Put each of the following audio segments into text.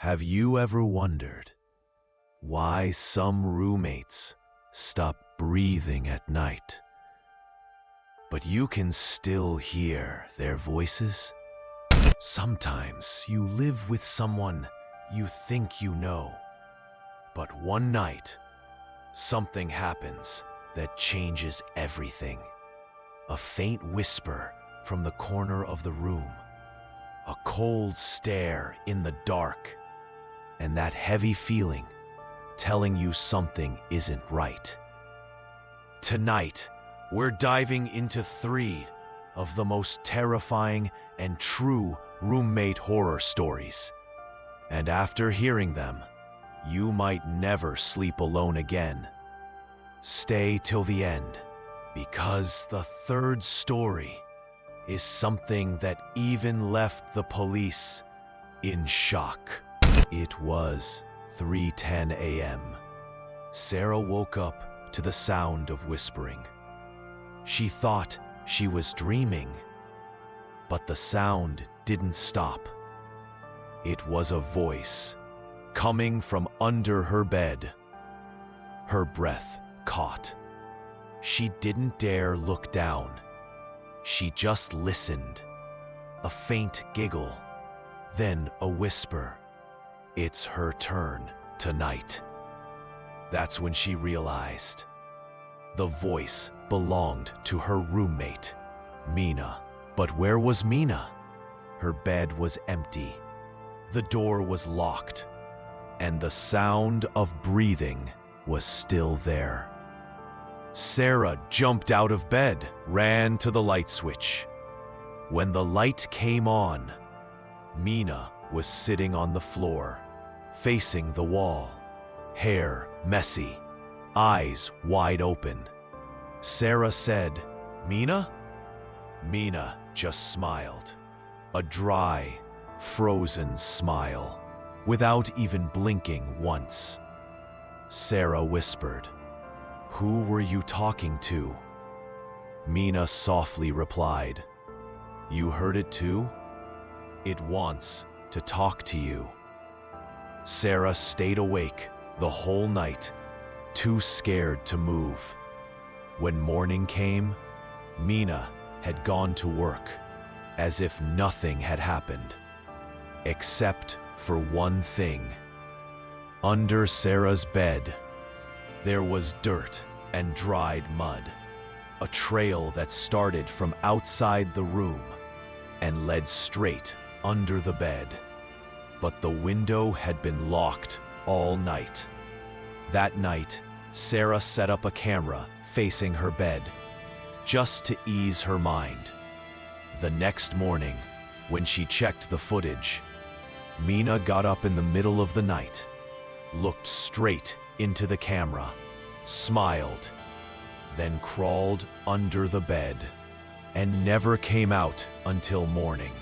Have you ever wondered why some roommates stop breathing at night, but you can still hear their voices? Sometimes you live with someone you think you know, but one night, something happens that changes everything. A faint whisper from the corner of the room, a cold stare in the dark, and that heavy feeling telling you something isn't right. Tonight, we're diving into 3 of the most terrifying and true roommate horror stories. And after hearing them, you might never sleep alone again. Stay till the end, because the 3rd story is something that even left the police in shock. It was 3:10 a.m. Sarah woke up to the sound of whispering. She thought she was dreaming, but the sound didn't stop. It was a voice coming from under her bed. Her breath caught. She didn't dare look down. She just listened. A faint giggle, then a whisper. It's her turn tonight. That's when she realized the voice belonged to her roommate, Mina. But where was Mina? Her bed was empty. The door was locked, and the sound of breathing was still there. Sarah jumped out of bed, ran to the light switch. When the light came on, Mina was sitting on the floor, facing the wall, hair messy, eyes wide open. Sarah said, "Mina?" Mina just smiled, a dry, frozen smile, without even blinking once. Sarah whispered, "Who were you talking to?" Mina softly replied, "You heard it too? It wants to talk to you." Sarah stayed awake the whole night, too scared to move. When morning came, Mina had gone to work, as if nothing had happened, except for one thing. Under Sarah's bed, there was dirt and dried mud, a trail that started from outside the room and led straight under the bed. But the window had been locked all night. That night, Sarah set up a camera facing her bed, just to ease her mind. The next morning, when she checked the footage, Mina got up in the middle of the night, looked straight into the camera, smiled, then crawled under the bed, and never came out until morning.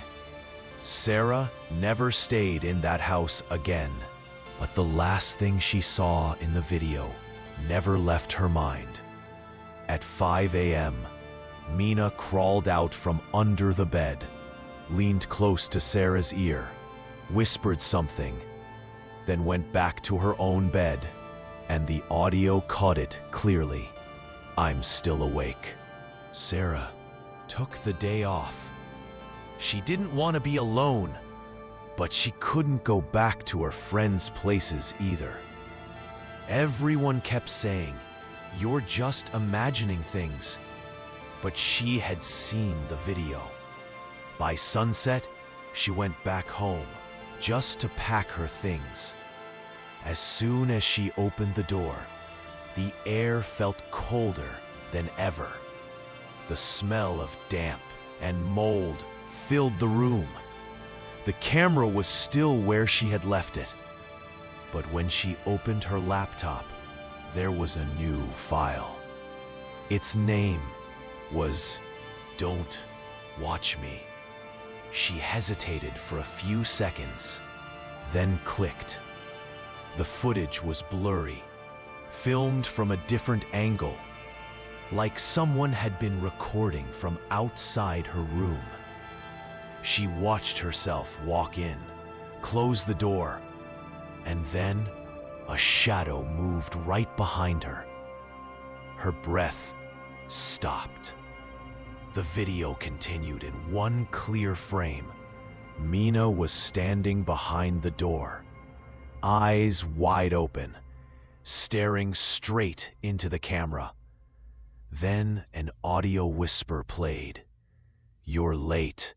Sarah never stayed in that house again, but the last thing she saw in the video never left her mind. At 5 a.m., Mina crawled out from under the bed, leaned close to Sarah's ear, whispered something, then went back to her own bed, and the audio caught it clearly. "I'm still awake." Sarah took the day off. She didn't want to be alone, but she couldn't go back to her friends' places either. Everyone kept saying, "You're just imagining things," but she had seen the video. By sunset, she went back home just to pack her things. As soon as she opened the door, the air felt colder than ever. The smell of damp and mold filled the room. The camera was still where she had left it, but when she opened her laptop, there was a new file. Its name was "Don't Watch Me." She hesitated for a few seconds, then clicked. The footage was blurry, filmed from a different angle, like someone had been recording from outside her room. She watched herself walk in, close the door, And then a shadow moved right behind her. Her breath stopped. The video continued in one clear frame. Mina was standing behind the door, eyes wide open, staring straight into the camera. Then an audio whisper played. "You're late.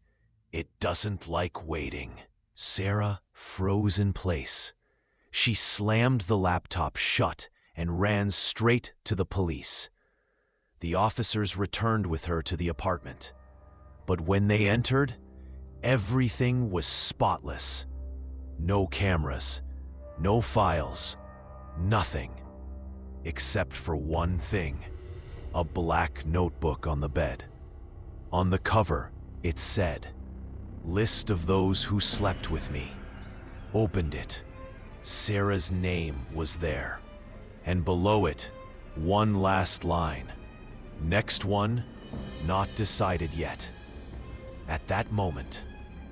It doesn't like waiting." Sarah froze in place. She slammed the laptop shut and ran straight to the police. The officers returned with her to the apartment. But when they entered, everything was spotless. No cameras, no files, nothing. Except for one thing, a black notebook on the bed. On the cover, it said, "List of those who slept with me." Opened it. Sarah's name was there. And below it, one last line. Next one, not decided yet. At that moment,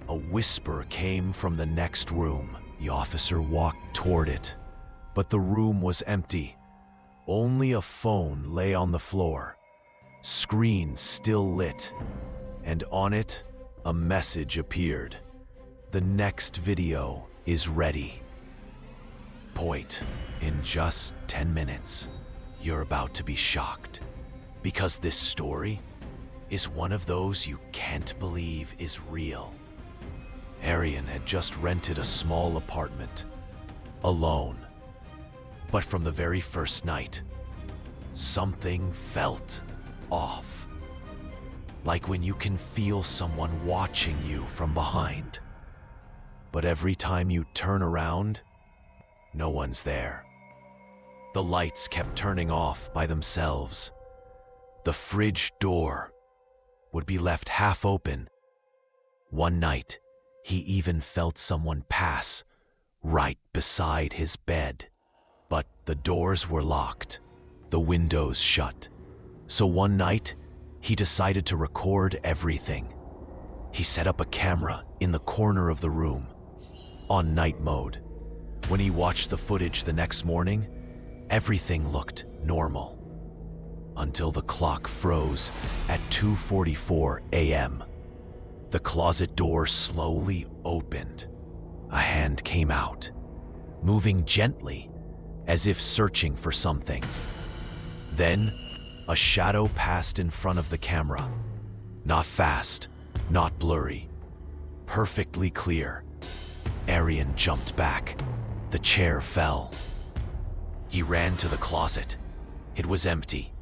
a whisper came from the next room. The officer walked toward it, but the room was empty. Only a phone lay on the floor, screen still lit, and on it, a message appeared. "The next video is ready. Point, in just 10 minutes, you're about to be shocked, because this story is one of those you can't believe is real." Arian had just rented a small apartment, alone. But from the very first night, something felt off. Like when you can feel someone watching you from behind. But every time you turn around, no one's there. The lights kept turning off by themselves. The fridge door would be left half open. One night, he even felt someone pass right beside his bed. But the doors were locked, the windows shut. So one night, he decided to record everything. He set up a camera in the corner of the room, on night mode. When he watched the footage the next morning, everything looked normal. Until the clock froze at 2:44 a.m. The closet door slowly opened. A hand came out, moving gently, as if searching for something. Then, a shadow passed in front of the camera. Not fast, not blurry. Perfectly clear. Arian jumped back. The chair fell. He ran to the closet. It was empty.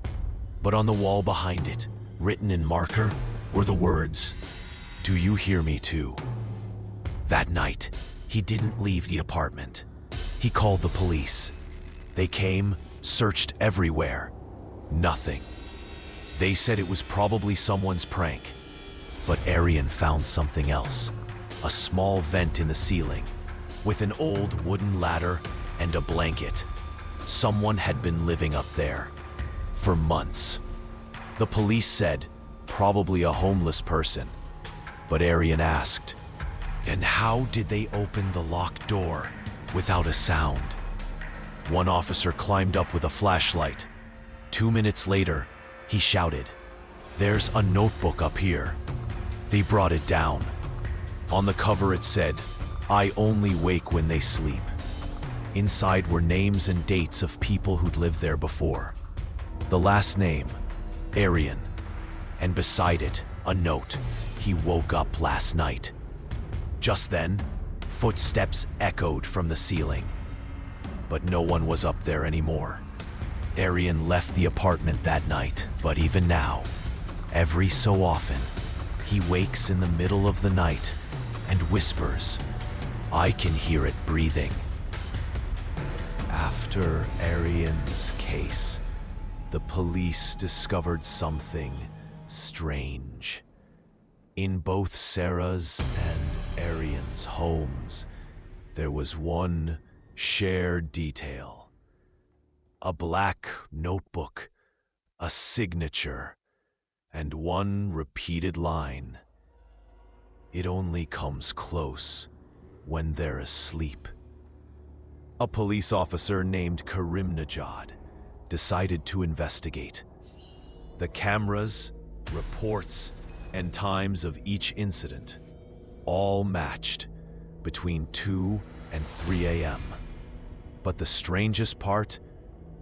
But on the wall behind it, written in marker, were the words, "Do you hear me too?" That night, he didn't leave the apartment. He called the police. They came, searched everywhere. Nothing. They said it was probably someone's prank. But Arian found something else. A small vent in the ceiling, with an old wooden ladder and a blanket. Someone had been living up there for months. The police said, probably a homeless person. But Arian asked, then how did they open the locked door without a sound? One officer climbed up with a flashlight. 2 minutes later, he shouted, "There's a notebook up here." They brought it down. On the cover it said, "I only wake when they sleep." Inside were names and dates of people who'd lived there before. The last name, Arian, and beside it, a note, "He woke up last night." Just then, footsteps echoed from the ceiling. But no one was up there anymore. Arian left the apartment that night, but even now, every so often, he wakes in the middle of the night and whispers, "I can hear it breathing." After Arian's case, the police discovered something strange. In both Sarah's and Arian's homes, there was one shared detail. A black notebook, a signature, and one repeated line. "It only comes close when they're asleep." A police officer named Karimnejad decided to investigate. The cameras, reports, and times of each incident all matched between 2 and 3 a.m. But the strangest part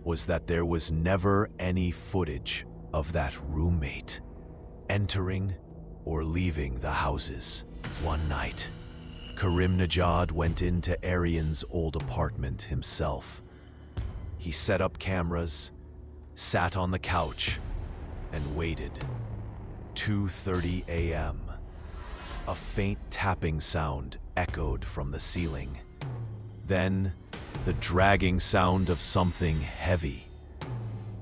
was that there was never any footage of that roommate entering or leaving the houses. One night, Karimnejad went into Aryan's old apartment himself. He set up cameras, sat on the couch, and waited. 2:30 a.m. A faint tapping sound echoed from the ceiling. Then, the dragging sound of something heavy.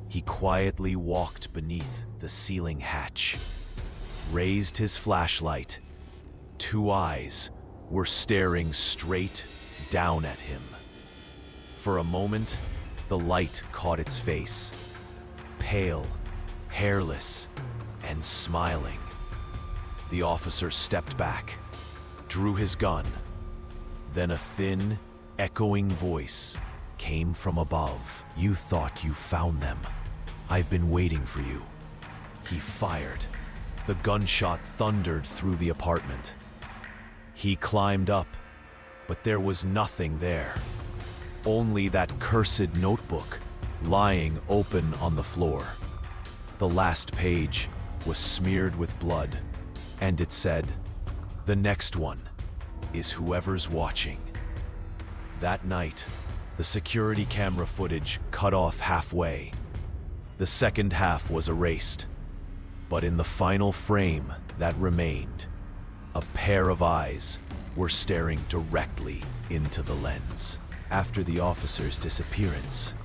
He quietly walked beneath the ceiling hatch, raised his flashlight. 2 eyes were staring straight down at him. For a moment, the light caught its face, pale, hairless, and smiling. The officer stepped back, drew his gun. Then a thin, echoing voice came from above. "You thought you found them. I've been waiting for you." He fired. The gunshot thundered through the apartment. He climbed up, but there was nothing there. Only that cursed notebook lying open on the floor. The last page was smeared with blood, and it said, "The next one is whoever's watching." That night, the security camera footage cut off halfway. The second half was erased, but in the final frame that remained, a pair of eyes were staring directly into the lens. After the officer's disappearance,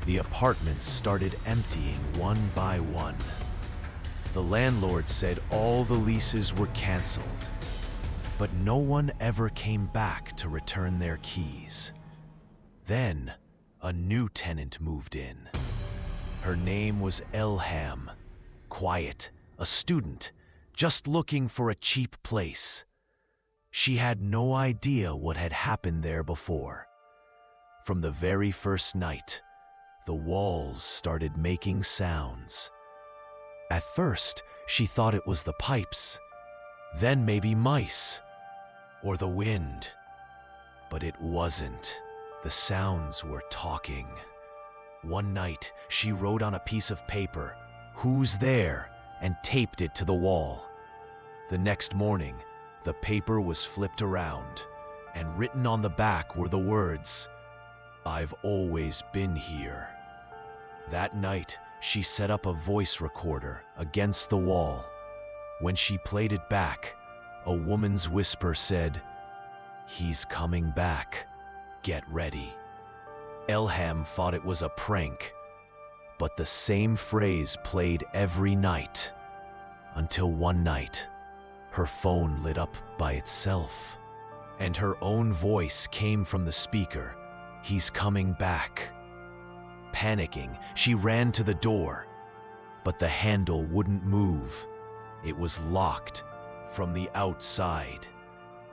the apartments started emptying one by one. The landlord said all the leases were canceled, but no one ever came back to return their keys. Then, a new tenant moved in. Her name was Elham. Quiet, a student, just looking for a cheap place. She had no idea what had happened there before. From the very first night, the walls started making sounds. At first, she thought it was the pipes, then maybe mice, or the wind. But it wasn't. The sounds were talking. One night, she wrote on a piece of paper, "Who's there?" and taped it to the wall. The next morning, the paper was flipped around, and written on the back were the words, "I've always been here." That night, she set up a voice recorder against the wall. When she played it back, a woman's whisper said, "He's coming back. Get ready." Elham thought it was a prank, but the same phrase played every night, until one night, her phone lit up by itself, and her own voice came from the speaker, "He's coming back." Panicking, she ran to the door, but the handle wouldn't move. It was locked from the outside,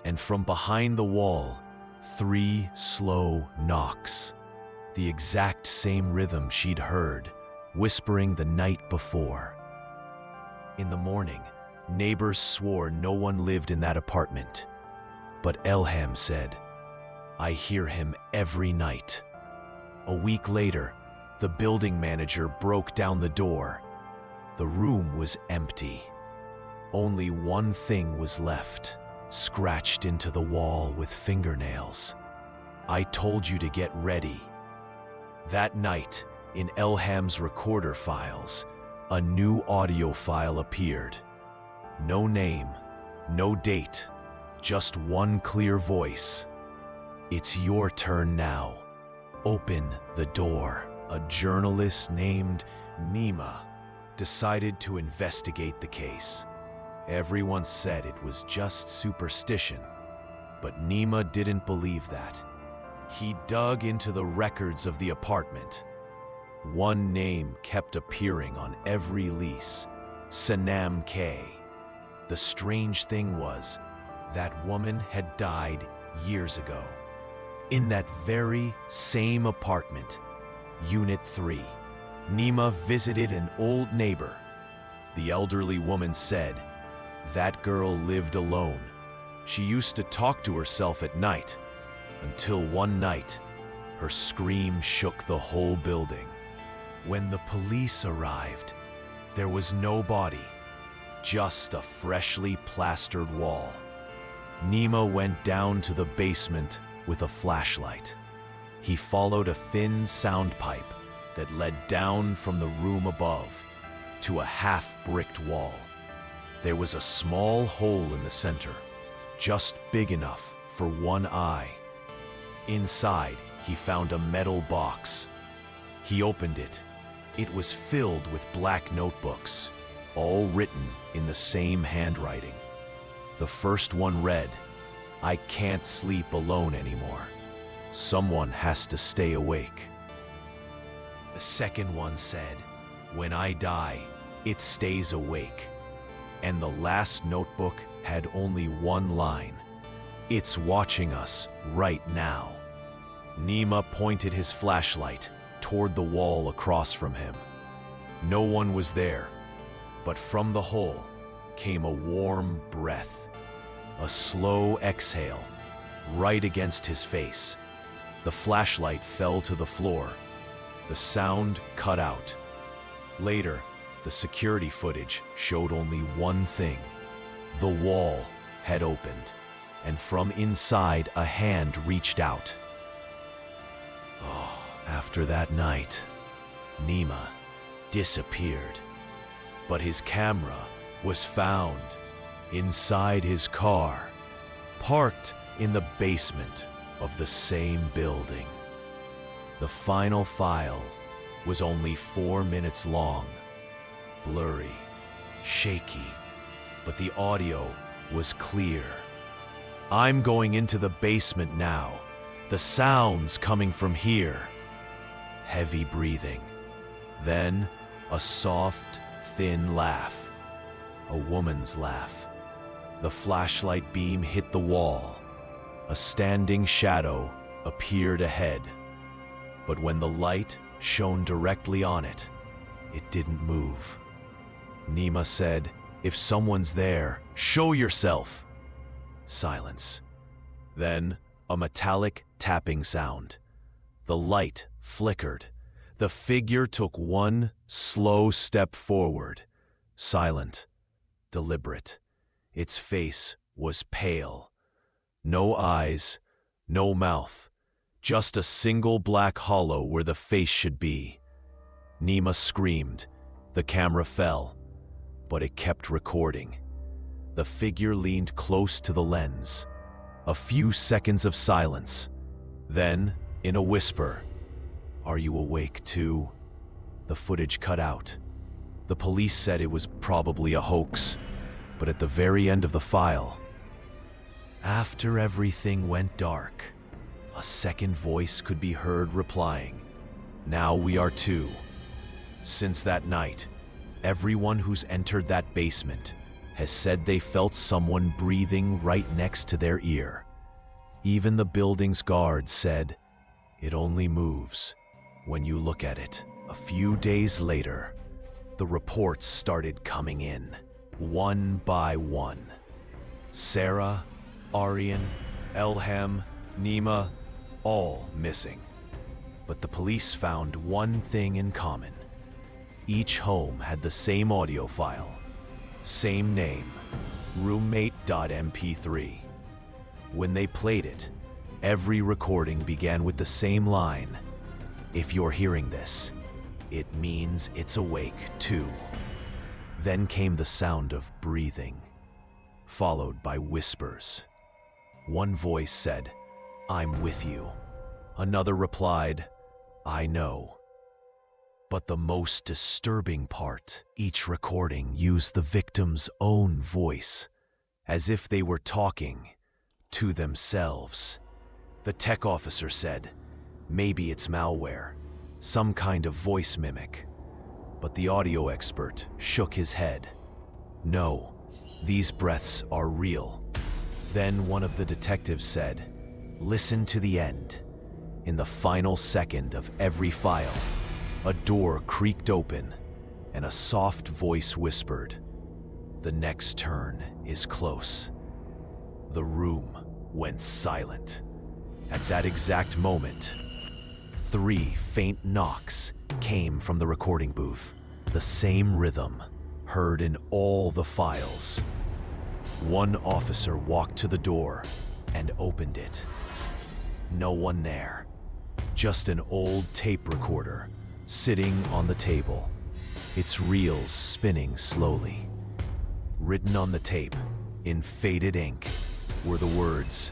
and from behind the wall, 3 slow knocks. The exact same rhythm she'd heard, whispering the night before. In the morning, neighbors swore no one lived in that apartment, but Elham said, "I hear him every night." A week later, the building manager broke down the door. The room was empty. Only one thing was left, scratched into the wall with fingernails. "I told you to get ready." That night, in Elham's recorder files, a new audio file appeared. No name, no date, just one clear voice. "It's your turn now. Open the door." A journalist named Nima decided to investigate the case. Everyone said it was just superstition, but Nima didn't believe that. He dug into the records of the apartment. One name kept appearing on every lease, Sanam K. The strange thing was, that woman had died years ago. In that very same apartment, Unit 3, Nima visited an old neighbor. The elderly woman said, that girl lived alone. She used to talk to herself at night, until one night, her scream shook the whole building. When the police arrived, there was no body, just a freshly plastered wall. Nima went down to the basement with a flashlight. He followed a thin sound pipe that led down from the room above to a half-bricked wall. There was a small hole in the center, just big enough for one eye. Inside, he found a metal box. He opened it. It was filled with black notebooks, all written in the same handwriting. The first one read, "I can't sleep alone anymore. Someone has to stay awake." The second one said, "When I die, it stays awake." And the last notebook had only one line, "It's watching us right now." Nima pointed his flashlight toward the wall across from him. No one was there, but from the hole came a warm breath, a slow exhale, right against his face. The flashlight fell to the floor. The sound cut out. Later, the security footage showed only one thing. The wall had opened, and from inside a hand reached out. After that night, Nima disappeared, but his camera was found inside his car, parked in the basement of the same building. The final file was only 4 minutes long, blurry, shaky, but the audio was clear. "I'm going into the basement now. The sound's coming from here." Heavy breathing. Then a soft, thin laugh. A woman's laugh. The flashlight beam hit the wall. A standing shadow appeared ahead. But when the light shone directly on it, it didn't move. Nima said, "If someone's there, show yourself." Silence. Then a metallic tapping sound. The light flickered. The figure took one slow step forward, silent, deliberate. Its face was pale. No eyes, no mouth, just a single black hollow where the face should be. Nima screamed. The camera fell, but it kept recording. The figure leaned close to the lens. A few seconds of silence. Then, in a whisper, "Are you awake too?" The footage cut out. The police said it was probably a hoax, but at the very end of the file, after everything went dark, a second voice could be heard replying, "Now we are too." Since that night, everyone who's entered that basement has said they felt someone breathing right next to their ear. Even the building's guard said, "It only moves when you look at it." A few days later, the reports started coming in, one by one. Sarah, Aryan, Elham, Nima, all missing. But the police found one thing in common. Each home had the same audio file, same name, roommate.mp3. When they played it, every recording began with the same line, "If you're hearing this, it means it's awake too." Then came the sound of breathing, followed by whispers. One voice said, "I'm with you." Another replied, "I know." But the most disturbing part, each recording used the victim's own voice, as if they were talking to themselves. The tech officer said, "Maybe it's malware, some kind of voice mimic." But the audio expert shook his head. "No, these breaths are real." Then one of the detectives said, "Listen to the end." In the final second of every file, a door creaked open and a soft voice whispered, "The next turn is close." The room went silent. At that exact moment, 3 faint knocks came from the recording booth, the same rhythm heard in all the files. One officer walked to the door and opened it. No one there, just an old tape recorder sitting on the table, its reels spinning slowly. Written on the tape, in faded ink, were the words,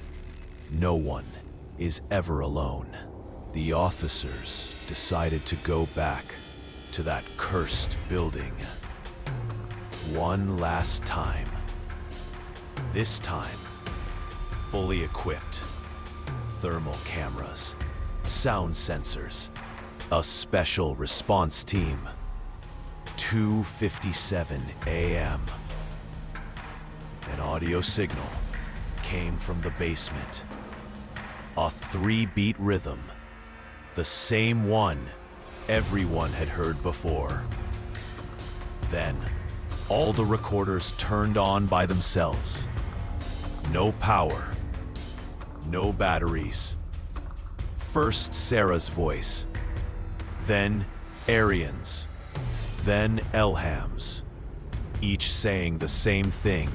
"No one is ever alone." The officers decided to go back to that cursed building. One last time. This time, fully equipped. Thermal cameras, sound sensors, a special response team. 2:57 a.m. An audio signal came from the basement. A 3-beat rhythm, the same one everyone had heard before. Then, all the recorders turned on by themselves. No power, no batteries. First Sarah's voice, then Arian's, then Elham's, each saying the same thing.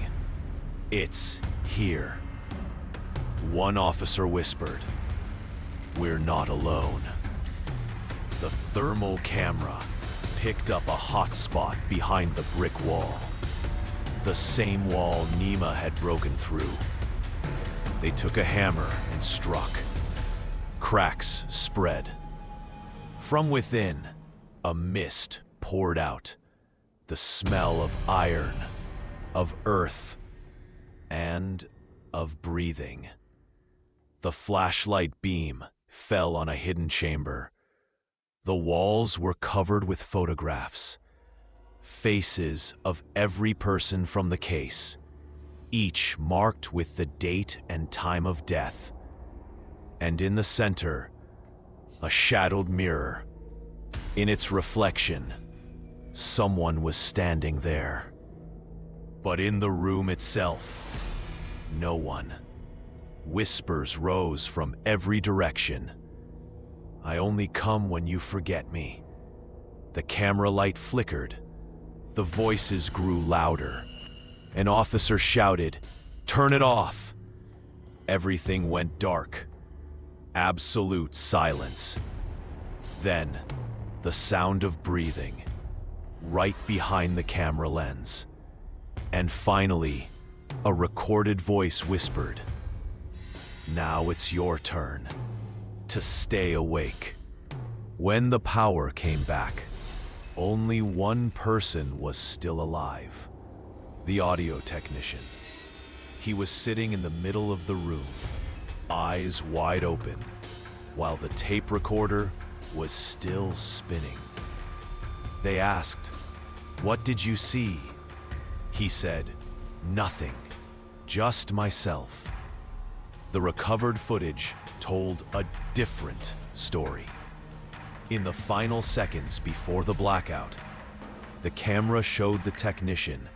"It's here." One officer whispered, "We're not alone." The thermal camera picked up a hot spot behind the brick wall, the same wall Nima had broken through. They took a hammer and struck. Cracks spread. From within, a mist poured out, the smell of iron, of earth, and of breathing. The flashlight beam fell on a hidden chamber. The walls were covered with photographs, faces of every person from the case, each marked with the date and time of death. And in the center, a shadowed mirror. In its reflection, someone was standing there. But in the room itself, no one. Whispers rose from every direction. "I only come when you forget me." The camera light flickered. The voices grew louder. An officer shouted, "Turn it off!" Everything went dark. Absolute silence. Then, the sound of breathing, right behind the camera lens. And finally, a recorded voice whispered, "Now it's your turn to stay awake." When the power came back, only one person was still alive. The audio technician. He was sitting in the middle of the room, eyes wide open, while the tape recorder was still spinning. They asked, "What did you see?" He said, "Nothing, just myself." The recovered footage told a different story. In the final seconds before the blackout, the camera showed the technician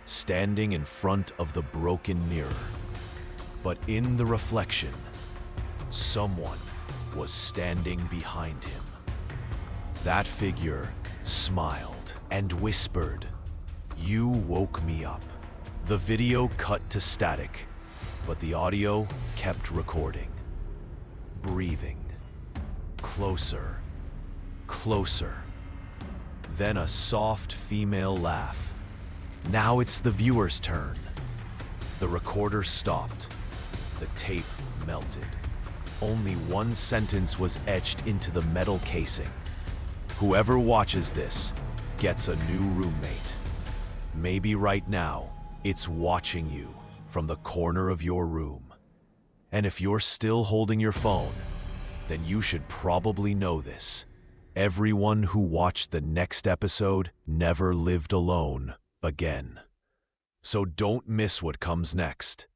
standing in front of the broken mirror. But in the reflection, someone was standing behind him. That figure smiled and whispered, "You woke me up." The video cut to static, but the audio kept recording. Breathing. Closer. Closer. Then a soft female laugh. "Now it's the viewer's turn." The recorder stopped. The tape melted. Only one sentence was etched into the metal casing. "Whoever watches this gets a new roommate." Maybe right now, it's watching you from the corner of your room. And if you're still holding your phone, then you should probably know this. Everyone who watched the next episode never lived alone again. So don't miss what comes next.